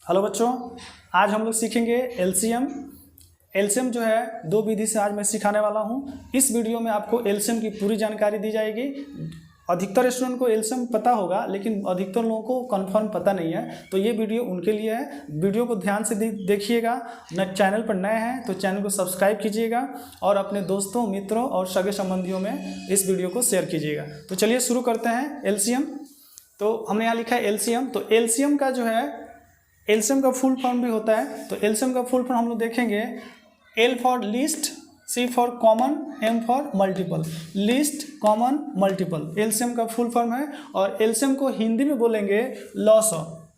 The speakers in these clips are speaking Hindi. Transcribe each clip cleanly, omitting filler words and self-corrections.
हेलो बच्चों, आज हम लोग सीखेंगे एलसीएम। एलसीएम जो है दो विधि से आज मैं सिखाने वाला हूँ। इस वीडियो में आपको एलसीएम की पूरी जानकारी दी जाएगी। अधिकतर स्टूडेंट को एलसीएम पता होगा, लेकिन अधिकतर लोगों को कंफर्म पता नहीं है, तो ये वीडियो उनके लिए है। वीडियो को ध्यान से देखिएगा। न चैनल पर नए हैं तो चैनल को सब्सक्राइब कीजिएगा और अपने दोस्तों, मित्रों और सगे संबंधियों में इस वीडियो को शेयर कीजिएगा। तो चलिए शुरू करते हैं एलसीएम। तो हमने यहाँ लिखा है एलसीएम। तो एलसीएम का जो है, एलसीएम का फुल फॉर्म भी होता है। तो एलसीएम का फुल फॉर्म हम लोग देखेंगे। L for list, C for common, M for multiple. List, common, multiple LCM का फुल फॉर्म है। और एलसीएम को हिंदी में बोलेंगे लॉस।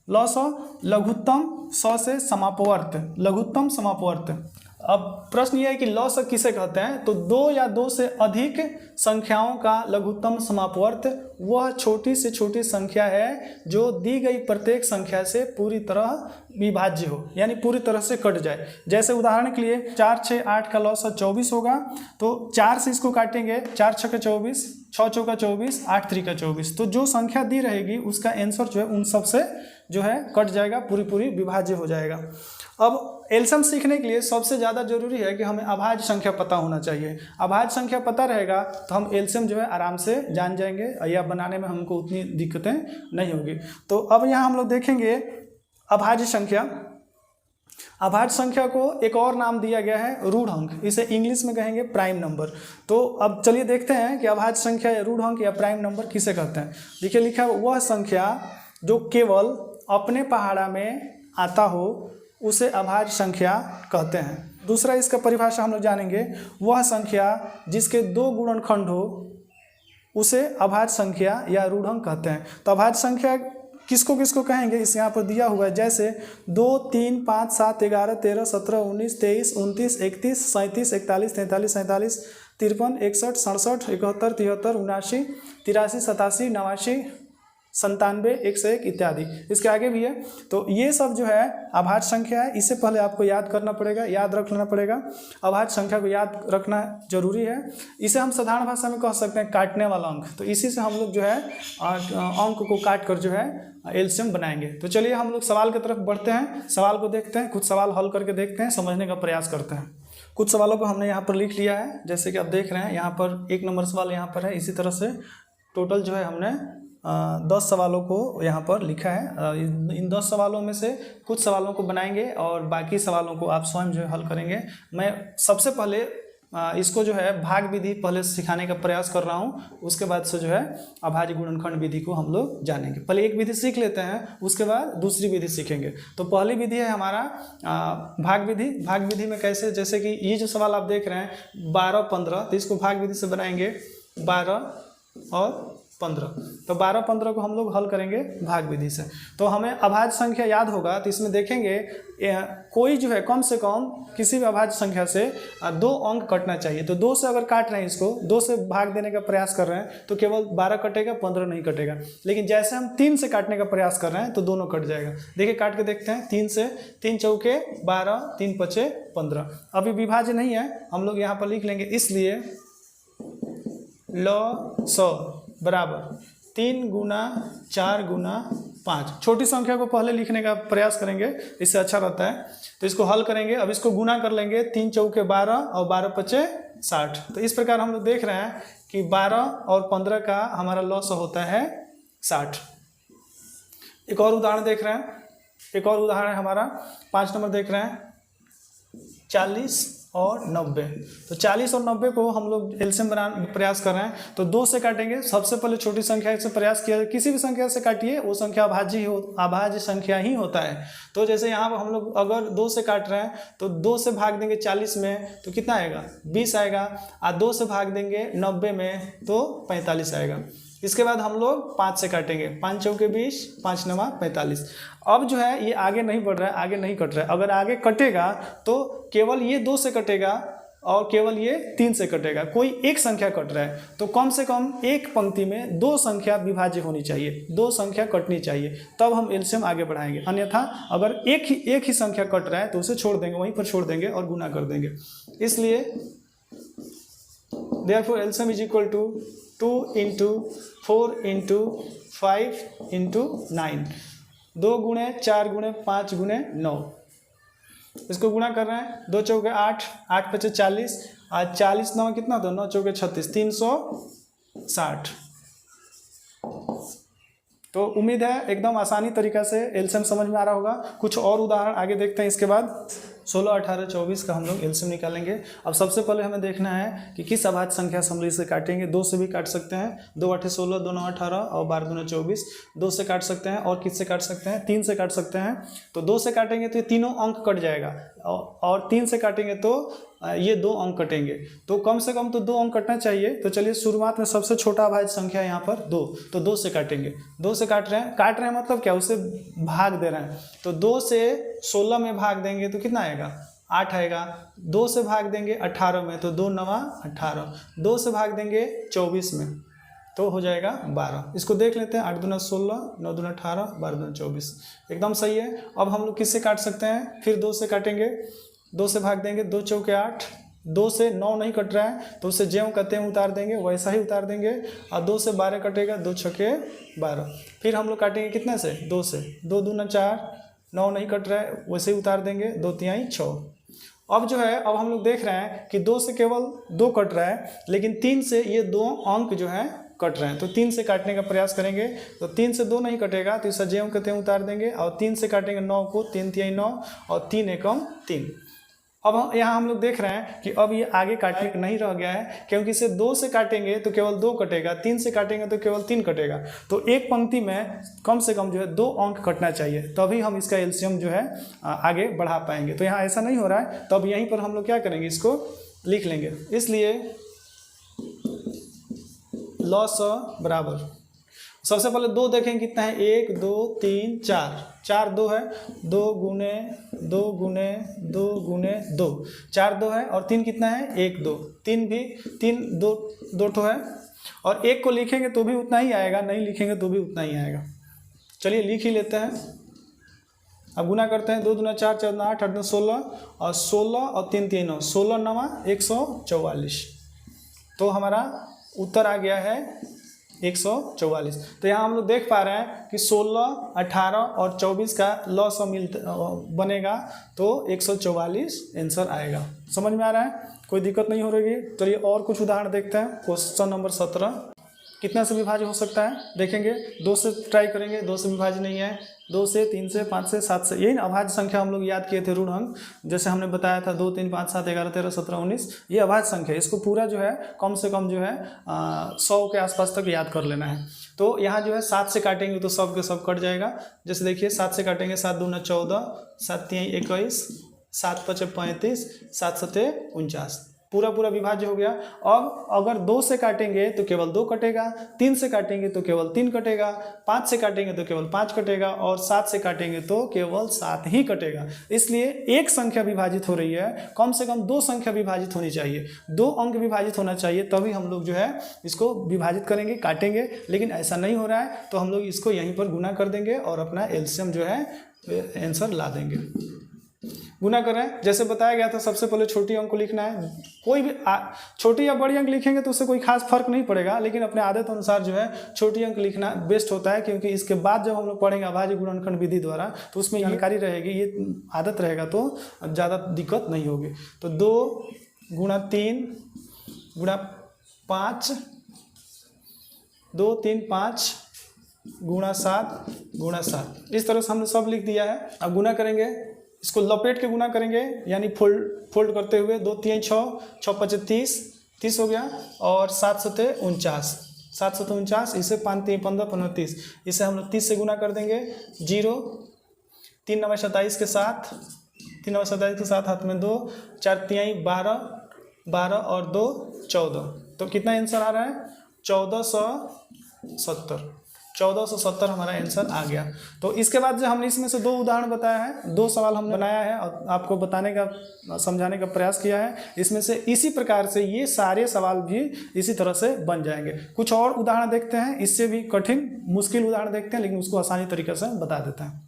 लॉस लघुत्तम, स से समापवर्त, लघुत्तम समापवर्त। अब प्रश्न यह है कि लॉस किसे कहते हैं? तो दो या दो से अधिक संख्याओं का लघुत्तम समापवर्त वह छोटी से छोटी संख्या है जो दी गई प्रत्येक संख्या से पूरी तरह विभाज्य हो, यानी पूरी तरह से कट जाए। जैसे उदाहरण के लिए 4, 6, 8 का लॉस 24 होगा, तो 4 से इसको काटेंगे, 4 6 का 24, 6 चौका 24, 8 3 का 24। तो जो संख्या दी रहेगी उसका आंसर जो है उन सब से जो है कट जाएगा, पूरी विभाज्य हो जाएगा। अब एलसीएम सीखने के लिए सबसे ज़्यादा जरूरी है कि हमें अभाज्य संख्या पता होना चाहिए। अभाज्य संख्या पता रहेगा तो हम एलसीएम जो है आराम से जान जाएंगे या बनाने में हमको उतनी दिक्कतें नहीं होगी। तो अब यहाँ हम लोग देखेंगे अभाज्य संख्या। अभाज्य संख्या को एक और नाम दिया गया है रूढ़ अंक। इसे इंग्लिश में कहेंगे प्राइम नंबर। तो अब चलिए देखते हैं कि अभाज्य संख्या या रूढ़ अंक या प्राइम नंबर किसे कहते हैं। देखिए लिखा है, वह संख्या जो केवल अपने पहाड़ा में आता हो उसे अभाज्य संख्या कहते हैं। दूसरा इसका परिभाषा हम लोग जानेंगे, वह संख्या जिसके दो गुणनखंड हो उसे अभाज्य संख्या या रूढ़ अंक कहते हैं। तो अभाज्य संख्या किसको किसको कहेंगे इस यहाँ पर दिया हुआ है, जैसे 2, 3, 5, 7, 11, 13, 17, 19, 23, 29, 31, 37, 41, 43, 47, 53, 61, 67, 71, 73, 79, 83, 87, 89, 97, 101 इत्यादि। इसके आगे भी है। तो ये सब जो है अभाज्य संख्या है। इससे पहले आपको याद करना पड़ेगा, याद रख लेना पड़ेगा। अभाज्य संख्या को याद रखना जरूरी है। इसे हम साधारण भाषा में कह सकते हैं काटने वाला अंक। तो इसी से हम लोग जो है अंक को काट कर जो है एलसीएम बनाएंगे। तो चलिए हम लोग सवाल की तरफ बढ़ते हैं, सवाल को देखते हैं, कुछ सवाल हल करके देखते हैं, समझने का प्रयास करते हैं। कुछ सवालों को हमने यहाँ पर लिख लिया है, जैसे कि आप देख रहे हैं यहाँ पर 1 नंबर सवाल यहाँ पर है। इसी तरह से टोटल जो है हमने 10 सवालों को यहाँ पर लिखा है। इन 10 सवालों में से कुछ सवालों को बनाएंगे और बाकी सवालों को आप स्वयं जो है हल करेंगे। मैं सबसे पहले इसको जो है भाग विधि पहले सिखाने का प्रयास कर रहा हूँ, उसके बाद से जो है अभाज्य गुणनखंड विधि को हम लोग जानेंगे। पहले एक विधि सीख लेते हैं, उसके बाद दूसरी विधि सीखेंगे। तो पहली विधि है हमारा भाग विधि। भाग विधि में कैसे, जैसे कि ये जो सवाल आप देख रहे हैं 12, 15, तो इसको भाग विधि से बनाएंगे 12 और 15। तो 12, 15 को हम लोग हल करेंगे भाग विधि से। तो हमें अभाज्य संख्या याद होगा, तो इसमें देखेंगे कोई जो है कम से कम किसी भी अभाज्य संख्या से 2 अंक कटना चाहिए। तो 2 से अगर काट रहे हैं, इसको 2 से भाग देने का प्रयास कर रहे हैं तो केवल 12 कटेगा, 15 नहीं कटेगा। लेकिन जैसे हम 3 से काटने का प्रयास कर रहे हैं तो दोनों कट जाएगा। देखिए काट के देखते हैं। 3 से 3 चौके 12, 3 पचे 15। अभी विभाज्य नहीं है, हम लोग यहाँ पर लिख लेंगे। इसलिए लॉस बराबर 3 गुना 4 गुना 5। छोटी संख्या को पहले लिखने का प्रयास करेंगे, इससे अच्छा रहता है। तो इसको हल करेंगे। अब इसको गुना कर लेंगे, 3 चौके 12 और 12 पचे 60। तो इस प्रकार हम लोग देख रहे हैं कि 12 और 15 का हमारा लॉस होता है 60। एक और उदाहरण देख रहे हैं। एक और उदाहरण है हमारा 5 नंबर देख रहे हैं, 40 और 90। तो 40 और 90 को हम लोग एलसीएम बनाने प्रयास कर रहे हैं। तो 2 से काटेंगे। सबसे पहले छोटी संख्या से प्रयास किया, किसी भी संख्या से काटिए, वो संख्या अभाज्य संख्या ही होता है। तो जैसे यहाँ पर हम लोग अगर 2 से काट रहे हैं तो 2 से भाग देंगे 40 में तो कितना आएगा, 20 आएगा। और 2 से भाग देंगे 90 में तो 45 आएगा। इसके बाद हम लोग 5 से काटेंगे, 5 चौके 20, 5 नवा 45। अब जो है ये आगे नहीं बढ़ रहा है, आगे नहीं कट रहा है। अगर आगे कटेगा तो केवल ये 2 से कटेगा और केवल ये 3 से कटेगा। कोई एक संख्या कट रहा है तो कम से कम एक पंक्ति में 2 संख्या विभाज्य होनी चाहिए, 2 संख्या कटनी चाहिए, तब हम एलसीएम आगे बढ़ाएंगे। अन्यथा अगर एक ही संख्या कट रहा है तो उसे छोड़ देंगे, वहीं पर छोड़ देंगे और गुना कर देंगे। इसलिए therefore LCM is equal to 2 into 4 into 5 into 9। 2 गुणे 4 गुणे 5 गुणे 9, इसको गुणा कर रहे हैं। 2 चौके 8, 8 पचे 40, आज 40 9 कितना होता है, 9 चौके 36, 360। तो उम्मीद है एकदम आसानी तरीका से एलसीएम समझ में आ रहा होगा। कुछ और उदाहरण आगे देखते हैं, इसके बाद 16, 18, 24 का हम लोग एलसीएम निकालेंगे। अब सबसे पहले हमें देखना है कि किस अभाज्य संख्या से हम लोग इसे काटेंगे। 2 से भी काट सकते हैं, 2 8 16, 2 9 18 और 12 दूना 24। 2 से काट सकते हैं, और किससे काट सकते हैं, 3 से काट सकते हैं। तो 2 से काटेंगे तो ये तीनों अंक कट जाएगा, और 3 से काटेंगे तो ये 2 अंक कटेंगे। तो कम से कम तो 2 अंक कटना चाहिए। तो चलिए शुरुआत में सबसे छोटा अभाज्य संख्या यहाँ पर 2, तो 2 से काटेंगे। 2 से काट रहे हैं मतलब क्या, उसे भाग दे रहे हैं। तो 2 से 16 में भाग देंगे तो कितना आएगा, 8 आएगा। 2 से भाग देंगे 18 में तो 2 9 18। 2 से भाग देंगे 24 में तो हो जाएगा 12। इसको देख लेते हैं, 8 दूना 16, 9 दूना 18, 12 दूना 24, एकदम सही है। अब हम लोग किससे काट सकते हैं, फिर 2 से काटेंगे। 2 से भाग देंगे, 2 चौके 8। 2 से 9 नहीं कट रहा है तो उसे ज्यों कहते हैं उतार देंगे, वैसा ही उतार देंगे। और 2 से 12 कटेगा, 2 छके 12। फिर हम लोग काटेंगे कितने से, 2 से। 2 दूना 4, 9 नहीं कट रहा है, वैसे ही उतार देंगे, 2 तिहाई 6। अब जो है, अब हम लोग देख रहे हैं कि 2 से केवल 2 कट रहा है, लेकिन 3 से ये 2 अंक जो है कट रहे हैं। तो 3 से काटने का प्रयास करेंगे। तो 3 से 2 नहीं कटेगा तो इसे ज्यों कहते हैं उतार देंगे, और 3 से काटेंगे 9 को, 3 तिहाई 9 और 3 एकम 3। अब यहाँ हम लोग देख रहे हैं कि अब ये आगे काटने का नहीं रह गया है, क्योंकि इसे 2 से काटेंगे तो केवल 2 कटेगा, 3 से काटेंगे तो केवल 3 कटेगा। तो एक पंक्ति में कम से कम जो है 2 अंक कटना चाहिए, तभी हम इसका एलसीएम जो है आगे बढ़ा पाएंगे। तो यहाँ ऐसा नहीं हो रहा है, तो अब यहीं पर हम लोग क्या करेंगे, इसको लिख लेंगे। इसलिए लॉस बराबर, सबसे पहले 2 देखेंगे कितना है, 1 2 3 4, 4 2 है, 2 गुने 2 गुने 2 गुने 2, 4 2 है, और 3 कितना है, 1 2, 3 भी 3 2 ठो है। और 1 को लिखेंगे तो भी उतना ही आएगा, नहीं लिखेंगे तो भी उतना ही आएगा। चलिए लिख ही लेते हैं। अब गुना करते हैं, 2 दूना 4, 4 दूना 8, 8 दूना 16, और 16 और 3 3 9, 16 9 144। तो हमारा उत्तर आ गया है 144। तो यहाँ हम लोग देख पा रहे हैं कि 16, 18 और 24 का लॉस बनेगा तो 144 आंसर आएगा। समझ में आ रहा है, कोई दिक्कत नहीं हो रही है। चलिए और कुछ उदाहरण देखते हैं। क्वेश्चन नंबर 17, कितना से विभाज्य हो सकता है, देखेंगे। 2 से ट्राई करेंगे, 2 से विभाज्य नहीं है। 2 से, 3 से, 5 से, 7 से, यही ना अभाज्य संख्या हम लोग याद किए थे, ऋण अंक, जैसे हमने बताया था 2 3 5 7 11 13 17 19, ये अभाज्य संख्या है। इसको पूरा जो है कम से कम जो है 100 के आसपास तक याद कर लेना है। तो यहाँ जो है 7 से काटेंगे तो सब के सब कट जाएगा। जैसे देखिए 7 से काटेंगे, 7 दूना 14, 7 तिहाई 21, 7 पचे 35, 7 सते 49, पूरा विभाज्य हो गया। अब अगर 2 से काटेंगे तो केवल 2 कटेगा, 3 से काटेंगे तो केवल 3 कटेगा, 5 से काटेंगे तो केवल 5 कटेगा, और 7 से काटेंगे तो केवल 7 ही कटेगा। इसलिए एक संख्या विभाजित हो रही है, कम से कम 2 संख्या विभाजित होनी चाहिए, 2 अंक विभाजित होना चाहिए, तभी हम लोग जो है इसको विभाजित करेंगे, काटेंगे। लेकिन ऐसा नहीं हो रहा है तो हम लोग इसको यहीं पर गुना कर देंगे और अपना एलसीएम जो है आंसर ला देंगे। गुना कर रहे हैं, जैसे बताया गया था, सबसे पहले छोटी अंक को लिखना है। कोई भी छोटी या बड़ी अंक लिखेंगे तो उससे कोई खास फर्क नहीं पड़ेगा, लेकिन अपने आदत अनुसार जो है छोटी अंक लिखना बेस्ट होता है, क्योंकि इसके बाद जब हम लोग पढ़ेंगे अभाज्य गुणनखंड विधि द्वारा तो उसमें जानकारी रहेगी, ये आदत रहेगा तो ज़्यादा दिक्कत नहीं होगी। तो 2 गुणा 3 गुणा 5, 2 3 5 गुणा 7 गुणा 7, इस तरह से हमने सब लिख दिया है। अब गुना करेंगे, इसको लपेट के गुना करेंगे, यानी फोल्ड करते हुए। 2 3 6, 6 5 30 हो गया, और 7 सते 49, 7 सते 49, इसे 5 3 15 15 30, इसे हम लोग 30 से गुना कर देंगे। 0 3 9 27 के साथ, 3 9 27 के साथ हाथ में 2, 4 तिहाई 12, 12 और 2 14। तो कितना आंसर आ रहा है, 1470। 1470 हमारा आंसर आ गया। तो इसके बाद जो हमने इसमें से 2 उदाहरण बताया है, 2 सवाल हमने बनाया है और आपको बताने का, समझाने का प्रयास किया है। इसमें से इसी प्रकार से ये सारे सवाल भी इसी तरह से बन जाएंगे। कुछ और उदाहरण देखते हैं, इससे भी कठिन मुश्किल उदाहरण देखते हैं, लेकिन उसको आसानी तरीके से बता देते हैं।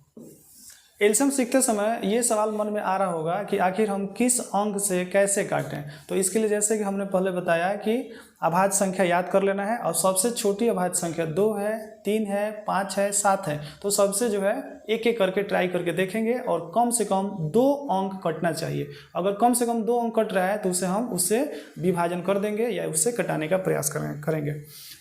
एलसीएम सीखते समय ये सवाल मन में आ रहा होगा कि आखिर हम किस अंक से कैसे काटें। तो इसके लिए जैसे कि हमने पहले बताया कि अभाज्य संख्या याद कर लेना है और सबसे छोटी अभाज्य संख्या 2 है, 3 है, 5 है, 7 है। तो सबसे जो है एक एक करके ट्राई करके देखेंगे और कम से कम 2 अंक कटना चाहिए। अगर कम से कम 2 अंक कट रहा है तो उसे हम उससे विभाजन कर देंगे या उससे कटाने का प्रयास करेंगे।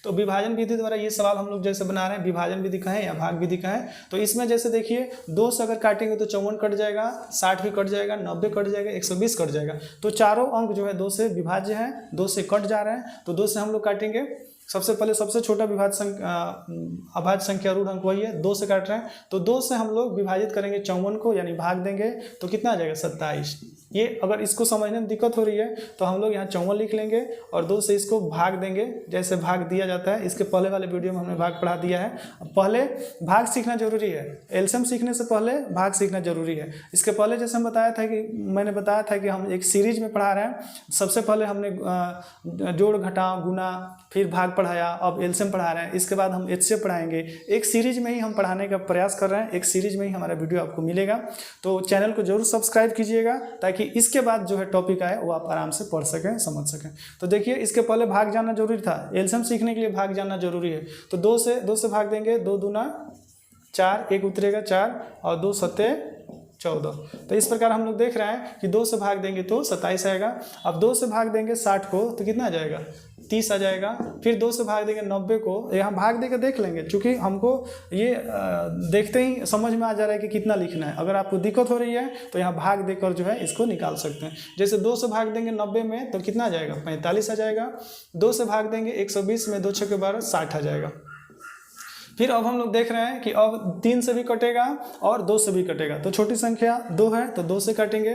तो विभाजन विधि द्वारा ये सवाल हम लोग जैसे बना रहे हैं, विभाजन विधि कहें या भाग विधि कहें, तो इसमें जैसे देखिए 2 से अगर काटेंगे तो 54 कट जाएगा, 60 भी कट जाएगा, 90 कट जाएगा, 120 कट जाएगा। तो चारों अंक जो है 2 से विभाज्य हैं, 2 से कट जा रहे हैं, तो 2 से हम लोग काटेंगे। सबसे पहले सबसे छोटा अभाज्य संख्या रूढ़ अंक वही है, 2 से काट रहे हैं, तो 2 से हम लोग विभाजित करेंगे 54 को, यानी भाग देंगे तो कितना आ जाएगा 27। ये अगर इसको समझने में दिक्कत हो रही है तो हम लोग यहाँ 54 लिख लेंगे और 2 से इसको भाग देंगे, जैसे भाग दिया जाता है। इसके पहले वाले वीडियो में हमने भाग पढ़ा दिया है। पहले भाग सीखना जरूरी है, एलसीएम सीखने से पहले भाग सीखना जरूरी है। इसके पहले जैसे हम मैंने बताया था कि हम एक सीरीज में पढ़ा रहे हैं। सबसे पहले हमने जोड़ घटाव गुना फिर भाग पढ़ाया, अब एलसीएम पढ़ा रहे हैं, इसके बाद हम एचसीएफ पढ़ाएंगे। एक सीरीज में ही हम पढ़ाने का प्रयास कर रहे हैं, एक सीरीज में ही हमारा वीडियो आपको मिलेगा। तो चैनल को जरूर सब्सक्राइब कीजिएगा ताकि इसके बाद जो है टॉपिक आए वो आप आराम से पढ़ सकें, समझ सकें। तो देखिए इसके पहले भाग जानना जरूरी था, एलसीएम सीखने के लिए भाग जानना जरूरी है। तो 2 से भाग देंगे, 2 दूना 4, 1 उतरेगा 4 और 2 सत्ते 14। तो इस प्रकार हम लोग देख रहे हैं कि 2 से भाग देंगे तो 27 आएगा। अब 2 से भाग देंगे 60 को तो कितना आ जाएगा 30 आ जाएगा। फिर 2 से भाग देंगे 90 को, यहाँ भाग देकर देख लेंगे, क्योंकि हमको ये देखते ही समझ में आ जा रहा है कि कितना लिखना है। अगर आपको दिक्कत हो रही है तो यहाँ भाग देकर जो है इसको निकाल सकते हैं। जैसे 2 से भाग देंगे 90 में तो कितना आ जाएगा 45 आ जाएगा। 2 से भाग देंगे 120 में, 2 छक्के 12 60 आ जाएगा। फिर अब हम लोग देख रहे हैं कि अब 3 से भी कटेगा और 2 से भी कटेगा। तो छोटी संख्या 2 है तो 2 से काटेंगे,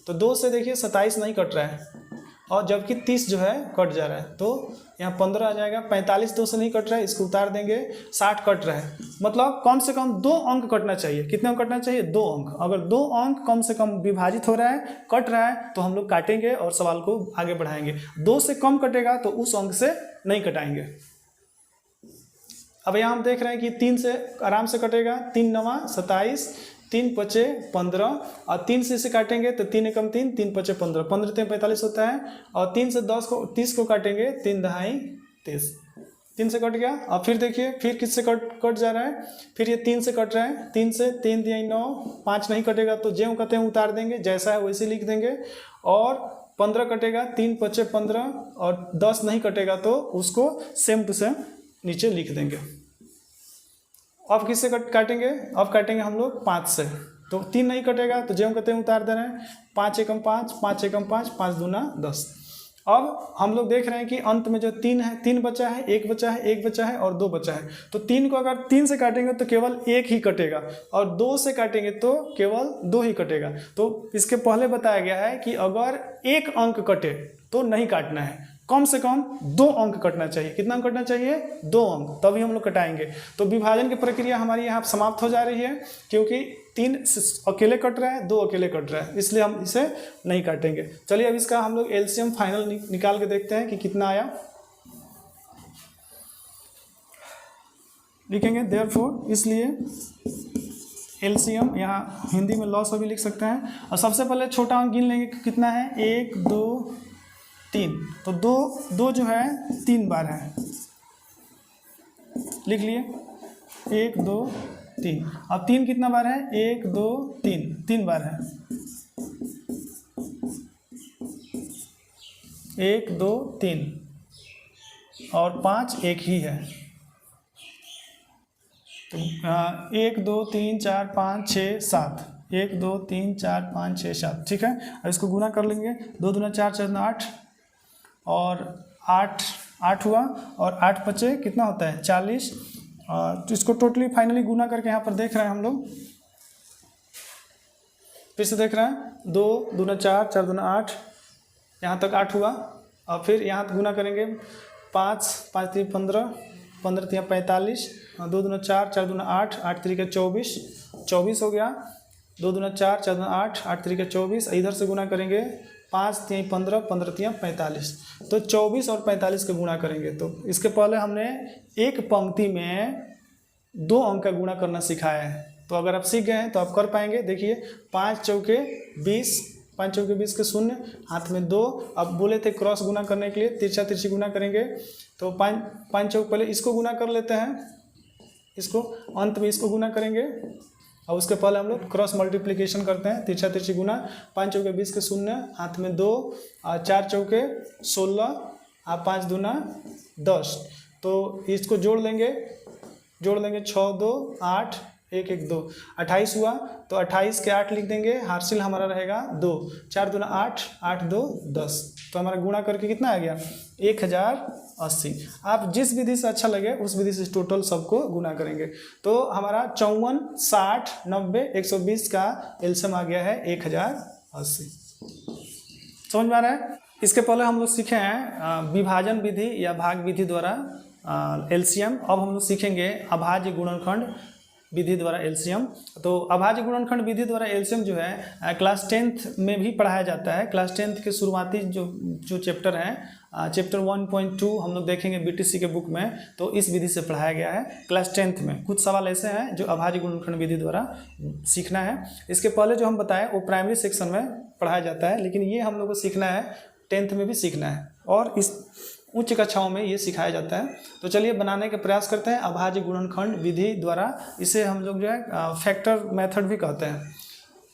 तो 2 से देखिए 27 नहीं कट रहा है और जबकि 30 जो है कट जा रहा है, तो यहाँ 15 आ जाएगा। 45 2 से नहीं कट रहा है, इसको उतार देंगे। 60 कट रहा है, मतलब कम से कम 2 अंक कटना चाहिए। कितने अंक कटना चाहिए 2 अंक। अगर 2 अंक कम से कम विभाजित हो रहा है, कट रहा है, तो हम लोग काटेंगे और सवाल को आगे बढ़ाएंगे। 2 से कम कटेगा तो उस अंक से नहीं कटाएंगे। अब यहाँ हम देख रहे हैं कि 3 से आराम से कटेगा, 3 9 27, 3 5 15 और 3 से इसे काटेंगे तो 3 एकम 3, 3 5 15, 15 3 45 होता है। और 3 से 30 को काटेंगे, 3 दहाई 30, 3 से कट गया। और फिर देखिए फिर किससे कट जा रहा है, फिर ये 3 से कट रहा है, 3 से 3 दिया 9, 5 नहीं कटेगा तो ज्यों कहते हैं उतार देंगे, जैसा है वैसे लिख देंगे। और 15 कटेगा, 3 5 15 और 10 नहीं कटेगा तो उसको सेम टू सेम नीचे लिख देंगे। अब किससे काटेंगे, अब काटेंगे हम लोग 5 से, तो 3 नहीं कटेगा तो ज्यों कहते हैं उतार दे रहे हैं। 5 एकम 5, 5 एकम 5, 5 दूना 10। अब हम लोग देख रहे हैं कि अंत में जो 3 है, 3 बचा है, 1 बचा है, 1 बचा है और 2 बचा है। तो 3 को अगर 3 से काटेंगे तो केवल 1 ही कटेगा और 2 से काटेंगे तो केवल 2 ही कटेगा। तो इसके पहले बताया गया है कि अगर 1 अंक कटे तो नहीं काटना है, कम से कम 2 अंक कटना चाहिए। कितना अंक कटना चाहिए 2 अंक, तभी हम लोग कटाएंगे। तो विभाजन की प्रक्रिया हमारी यहाँ समाप्त हो जा रही है, क्योंकि 3 अकेले कट रहा है, 2 अकेले कट रहा है, इसलिए हम इसे नहीं काटेंगे। चलिए अब इसका हम लोग एलसीएम फाइनल निकाल के देखते हैं कि कितना आया। लिखेंगे देयरफॉर, इसलिए एलसीएम यहाँ हिंदी में लॉस भी लिख सकते हैं। और सबसे पहले छोटा अंक गिन लेंगे कि कितना है 1 2 3, तो 2 जो है 3 बार है, लिख लिए 1 2 3। अब 3 कितना बार है 1 2 3, 3 बार है, 1 2 3 और 5 एक ही है। तो 1 2 3 4 5 6 7, 1 2 3 4 5 6 7, ठीक है। अब इसको गुना कर लेंगे, 2 दूना 4 4 दूना 8 और 8 हुआ और 8 पचे कितना होता है 40। तो इसको टोटली फाइनली गुना करके यहाँ पर देख रहे हैं हम लोग, फिर से देख रहे हैं 2 दूना 4 4 दूना 8, यहाँ तक 8 हुआ। और फिर यहाँ गुना करेंगे 5 5 3 15, 15 3 45, 2 दूना 4 4 दूना 8, 8 3 का 24 हो गया। 2 दूना 4 4 दूना 8, 8 3 का 24। इधर से गुना करेंगे 5 3 15, 15 3 45, तो 24 और 45 का गुणा करेंगे। तो इसके पहले हमने एक पंक्ति में 2 अंक का गुणा करना सिखाया है, तो अगर आप सीख गए हैं तो आप कर पाएंगे। देखिए 5 चौके 20, 5 चौके 20 के 0, हाथ में 2। अब बोले थे क्रॉस गुना करने के लिए तिरछा तिरछी गुना करेंगे, तो 5 चौक पहले इसको गुना कर लेते हैं, इसको अंत में इसको गुना करेंगे और उसके पहले हम लोग क्रॉस मल्टीप्लिकेशन करते हैं, तिरछा तिरछी गुना। 5 चौके 20 के 0, हाथ में 2 और 4 चौके 16 और 5 दूना 10। तो इसको जोड़ लेंगे 6 2 8 1 1 2, 28 हुआ। तो 28 के 8 लिख देंगे, हार्सिल हमारा रहेगा 2, 4 दूना 8 8 2 10। तो हमारा गुणा करके कितना आ गया 1080। आप जिस विधि से अच्छा लगे उस विधि से टोटल सबको गुना करेंगे। तो हमारा 54 60 90 120 का एलसीएम आ गया है 1080। समझ में आ रहा है। इसके पहले हम लोग सीखे हैं विभाजन विधि या भाग विधि द्वारा एलसीएम। अब हम लोग सीखेंगे अभाज्य गुणनखंड विधि द्वारा एलसीएम। तो अभाज्य गुणनखंड विधि द्वारा एलसीएम जो है क्लास 10th में भी पढ़ाया जाता है। क्लास 10th के शुरुआती जो चैप्टर हैं, चैप्टर 1.2 हम लोग देखेंगे बीटीसी के बुक में, तो इस विधि से पढ़ाया गया है क्लास 10th में। कुछ सवाल ऐसे हैं जो अभाज्य गुणनखंड विधि द्वारा सीखना है। इसके पहले जो हम बताएं वो प्राइमरी सेक्शन में पढ़ाया जाता है, लेकिन ये हम लोग को सीखना है 10th में भी सीखना है और इस उच्च कक्षाओं में ये सिखाया जाता है। तो चलिए बनाने का प्रयास करते हैं अभाज्य गुणनखंड विधि द्वारा। इसे हम लोग जो है फैक्टर मेथड भी कहते हैं।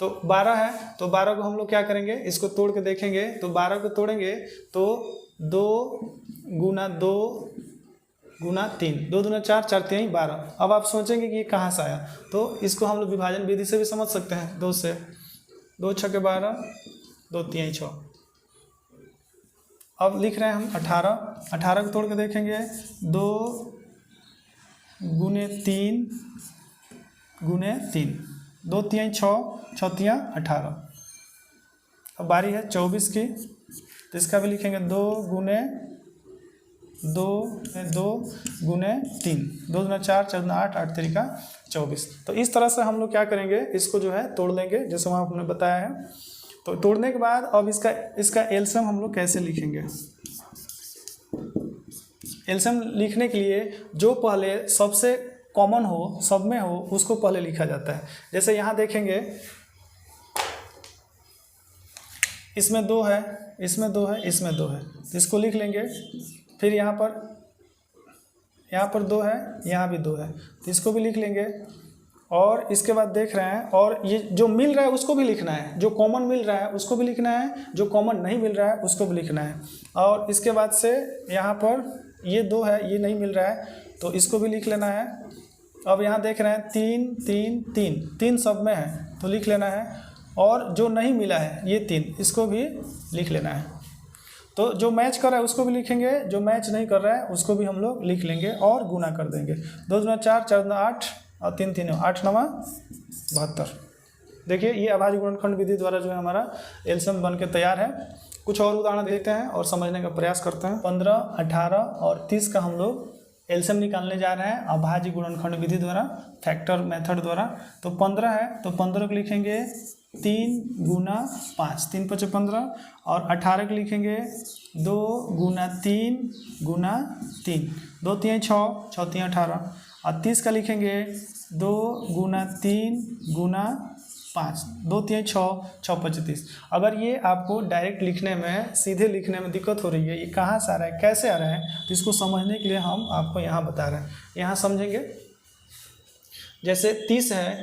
तो 12 है, तो 12 को हम लोग क्या करेंगे, इसको तोड़ के देखेंगे। तो 12 को तोड़ेंगे तो 2 गुना 2 गुना 3, 2 दूना 4 4 3 12। अब आप सोचेंगे कि ये कहाँ से आया, तो इसको हम लोग विभाजन विधि से भी समझ सकते हैं। 2 से 2 6 के 12, 2 3 6। अब लिख रहे हैं हम 18 को तोड़ के देखेंगे 2 गुने 3 गुने 3, 2 3 6 6 3 18। अब बारी है 24 की, तो इसका भी लिखेंगे 2 गुने 2 गुने 3, 2 दूना 4 4 दूना 8 8 3 का 24। तो इस तरह से हम लोग क्या करेंगे, इसको जो है तोड़ लेंगे जैसे वहाँ आपने बताया है। तो तोड़ने के बाद अब इसका एलसीएम हम लोग कैसे लिखेंगे। एलसीएम लिखने के लिए जो पहले सबसे कॉमन हो, सब में हो, उसको पहले लिखा जाता है। जैसे यहाँ देखेंगे इसमें 2 है, इसमें 2 है, इसमें 2 है, तो इसको लिख लेंगे। फिर यहाँ पर 2 है, यहाँ भी 2 है, तो इसको भी लिख लेंगे। और इसके बाद देख रहे हैं, और ये जो मिल रहा है उसको भी लिखना है, जो कॉमन मिल रहा है उसको भी लिखना है, जो कॉमन नहीं मिल रहा है उसको भी लिखना है। और इसके बाद से यहाँ पर ये 2 है, ये नहीं मिल रहा है, तो इसको भी लिख लेना है। अब यहाँ देख रहे हैं 3 3 3 3 सब में है, तो लिख लेना है। और जो नहीं मिला है ये 3, इसको भी लिख लेना है। तो जो मैच कर रहा है उसको भी लिखेंगे, जो मैच नहीं कर रहा है उसको भी हम लोग लिख लेंगे और गुना कर देंगे। 2 दूना 4 4 दूना 8 और 3 3 8 9 72। देखिए ये अभाज्य गुणनखंड विधि द्वारा जो है हमारा एलसीएम बन के तैयार है। कुछ और उदाहरण देखते हैं और समझने का प्रयास करते हैं। 15 18 और 30 का हम लोग एलसीएम निकालने जा रहे हैं अभाज्य गुणनखंड विधि द्वारा, फैक्टर मेथड द्वारा। तो 15 है, तो 15 को लिखेंगे 3 गुना 5, 3 5 15। और 18 को लिखेंगे 2 गुना 3 गुना 3, 2 3 6 6 3 18। और 30 का लिखेंगे 2 गुना 3 गुना 5, 2 3 6 6 25। अगर ये आपको डायरेक्ट लिखने में, सीधे लिखने में दिक्कत हो रही है, ये कहाँ से आ रहा है, कैसे आ रहा है, तो इसको समझने के लिए हम आपको यहाँ बता रहे हैं। यहाँ समझेंगे, जैसे 30 है,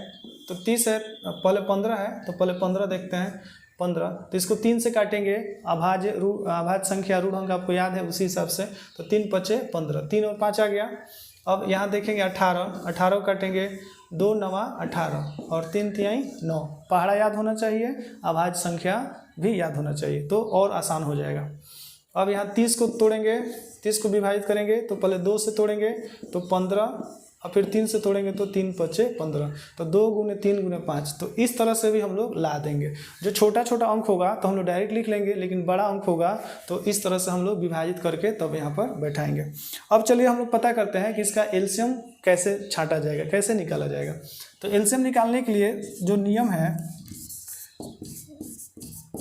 तो 30 है, पहले 15 है, तो पहले 15 देखते हैं। 15, तो इसको 3 से काटेंगे, अभाज्य संख्या रूढ़ अंक आपको याद है, उसी हिसाब से। तो 3 5 15, 3 और 5 आ गया। अब यहाँ देखेंगे 18 को काटेंगे, 2 9 18 और 3 3 9। पहाड़ा याद होना चाहिए, अभाज्य संख्या भी याद होना चाहिए, तो और आसान हो जाएगा। अब यहाँ 30 को तोड़ेंगे, 30 को विभाजित करेंगे, तो पहले 2 से तोड़ेंगे तो 15, और फिर 3 से तोड़ेंगे तो 3 5 15, तो 2 गुने 3 गुने 5। तो इस तरह से भी हम लोग ला देंगे। जो छोटा छोटा अंक होगा तो हम लोग डायरेक्ट लिख लेंगे, लेकिन बड़ा अंक होगा तो इस तरह से हम लोग विभाजित करके तब यहाँ पर बैठाएंगे। अब चलिए हम लोग पता करते हैं कि इसका एलसीएम कैसे छांटा जाएगा, कैसे निकाला जाएगा। तो एलसीएम निकालने के लिए जो नियम है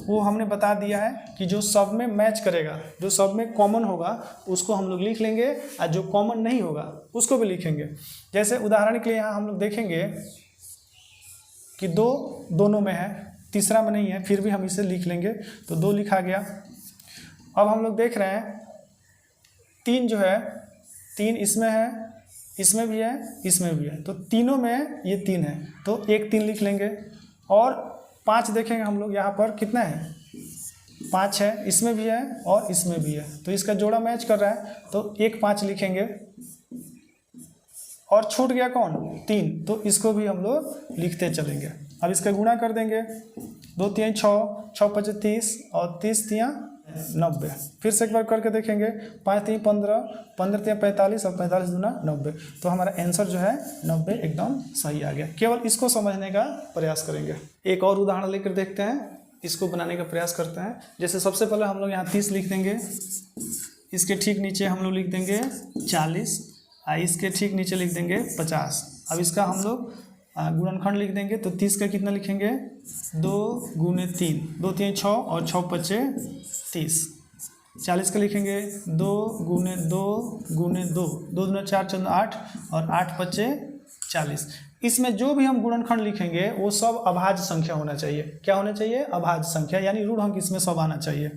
वो हमने बता दिया है कि जो सब में मैच करेगा, जो सब में कॉमन होगा उसको हम लोग लिख लेंगे, और जो कॉमन नहीं होगा उसको भी लिखेंगे। जैसे उदाहरण के लिए यहाँ हम लोग देखेंगे कि 2 दोनों में है, तीसरा में नहीं है, फिर भी हम इसे लिख लेंगे, तो 2 लिखा गया। अब हम लोग देख रहे हैं 3 जो है, 3 इसमें है, इसमें भी है, इसमें भी है, तो तीनों में ये 3 है, तो एक 3 लिख लेंगे। और 5 देखेंगे हम लोग, यहाँ पर कितना है, 5 है, इसमें भी है और इसमें भी है, तो इसका जोड़ा मैच कर रहा है, तो एक 5 लिखेंगे। और छूट गया कौन, 3, तो इसको भी हम लोग लिखते चलेंगे। अब इसका गुणा कर देंगे, 2 3 6, 6 5 30 और 30 3 90। फिर से एक बार करके देखेंगे, 5 3 15, 15 3 45 और 45 दूना 90। तो हमारा आंसर जो है 90 एकदम सही आ गया। केवल इसको समझने का प्रयास करेंगे। एक और उदाहरण लेकर देखते हैं, इसको बनाने का प्रयास करते हैं। जैसे सबसे पहले हम लोग यहाँ 30 लिख देंगे, इसके ठीक नीचे हम लोग लिख देंगे 40, इसके ठीक नीचे लिख देंगे 50। अब इसका हम लोग गुणनखंड लिख देंगे, तो 30 का कितना लिखेंगे, 2 गुने 3, 2 3 6 और 6 5 30। 40 का लिखेंगे 2 गुने 2 गुने 2, 2 दूना 4 4 8 और 8 5 40। इसमें जो भी हम गुणनखंड लिखेंगे वो सब अभाज्य संख्या होना चाहिए। क्या होना चाहिए, अभाज्य संख्या, यानी ऋण अंक इसमें सब आना चाहिए,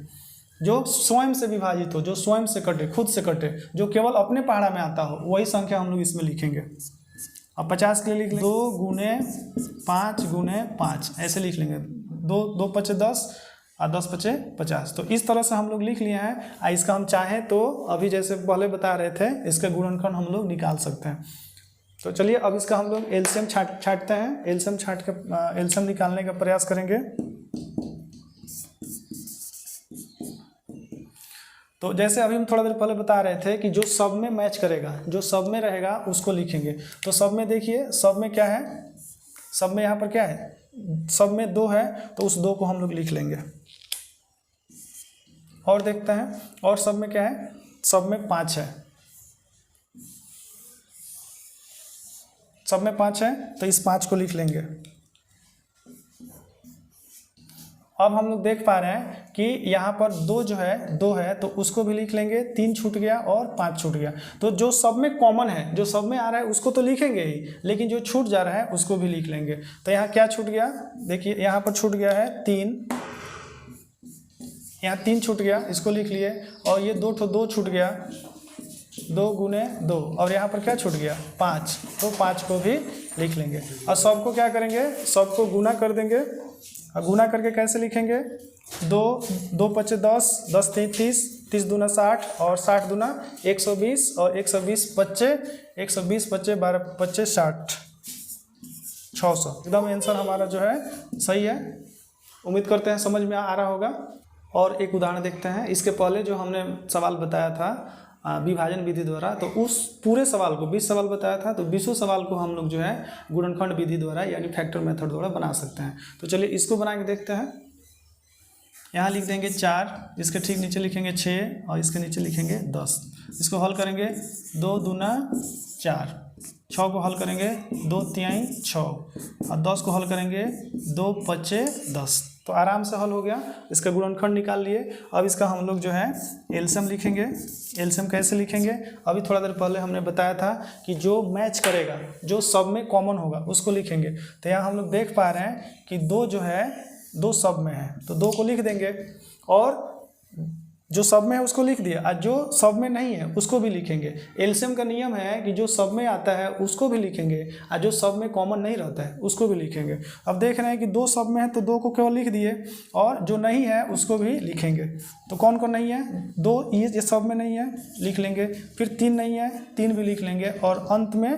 जो स्वयं से विभाजित हो, जो स्वयं से कटे, खुद से कटे, जो केवल अपने पहाड़ा में आता हो, वही संख्या हम लोग इसमें लिखेंगे। अब 50 के लिए लिख लेंगे 2 गुने 5 गुने 5, ऐसे लिख लेंगे, 2 2 5 10 और 10 5 50। तो इस तरह से हम लोग लिख लिए हैं। इसका हम चाहें तो अभी जैसे पहले बता रहे थे, इसका गुणनखंड हम लोग निकाल सकते हैं। तो चलिए अब इसका हम लोग एलसीएम छांटते हैं। एलसीएम छांट के एलसीएम निकालने का प्रयास करेंगे। तो जैसे अभी हम थोड़ा देर पहले बता रहे थे कि जो सब में मैच करेगा, जो सब में रहेगा उसको लिखेंगे। तो सब में देखिए, सब में क्या है, सब में यहाँ पर क्या है, सब में 2 है, तो उस 2 को हम लोग लिख लेंगे। और देखते हैं, और सब में क्या है, सब में 5 है, सब में 5 है, तो इस 5 को लिख लेंगे। अब हम लोग देख पा रहे हैं कि यहाँ पर 2 जो है, 2 है, तो उसको भी लिख लेंगे। 3 छूट गया और 5 छूट गया। तो जो सब में कॉमन है, जो सब में आ रहा है उसको तो लिखेंगे ही, लेकिन जो छूट जा रहा है उसको भी लिख लेंगे। तो यहाँ क्या छूट गया, देखिए यहाँ पर छूट गया है 3, यहाँ 3 छूट गया, इसको लिख लिए। और ये 2 छूट गया, 2 गुने 2, और यहाँ पर क्या छूट गया, 5, तो 5 को भी लिख लेंगे। और सबको क्या करेंगे, सबको गुना कर देंगे। और गुना करके कैसे लिखेंगे, 2 2 5 10, 10 3 30, 30 दूना 60 और 60 दूना 120 और 120 25, 120 25 12 25 60, 600। एकदम आंसर हमारा जो है सही है। उम्मीद करते हैं समझ में आ रहा होगा। और एक उदाहरण देखते हैं। इसके पहले जो हमने सवाल बताया था विभाजन विधि द्वारा, तो उस पूरे सवाल को 20 सवाल बताया था, तो 20 सवाल को हम लोग जो है गुणनखंड विधि द्वारा यानी फैक्टर मेथड द्वारा बना सकते हैं। तो चलिए इसको बना के देखते हैं। यहाँ लिख देंगे 4, इसके ठीक नीचे लिखेंगे 6 और इसके नीचे लिखेंगे 10। इसको हल करेंगे, 2 दूना 4, 6 को हल करेंगे 2 3 6 और 10 को हल करेंगे 2 5 10। तो आराम से हल हो गया। इसका गुणनखंड निकाल लिए। अब इसका हम लोग जो है एलसीएम लिखेंगे। एलसीएम कैसे लिखेंगे, अभी थोड़ा देर पहले हमने बताया था कि जो मैच करेगा, जो सब में कॉमन होगा उसको लिखेंगे। तो यहाँ हम लोग देख पा रहे हैं कि 2 जो है, 2 सब में है, तो 2 को लिख देंगे। और जो सब में है उसको लिख दिया, और जो सब में नहीं है उसको भी लिखेंगे। एलसीएम का नियम है कि जो सब में आता है उसको भी लिखेंगे, और जो सब में कॉमन नहीं रहता है उसको भी लिखेंगे। अब देख रहे हैं कि 2 सब में है, तो 2 को केवल लिख दिए, और जो नहीं है उसको भी लिखेंगे। तो कौन कौन नहीं है, 2 ये सब में नहीं है, लिख लेंगे। फिर 3 नहीं है, 3 भी लिख लेंगे। और अंत में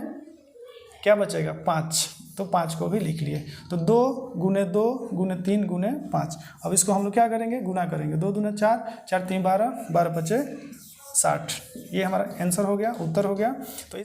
क्या बचेगा, 5, तो 5 को भी लिख लिए। तो 2 गुने 2 गुने 3 गुने 5। अब इसको हम लोग क्या करेंगे, गुना करेंगे। 2 दूना 4, 4 3 12, 12 5 60। ये हमारा आंसर हो गया, उत्तर हो गया। तो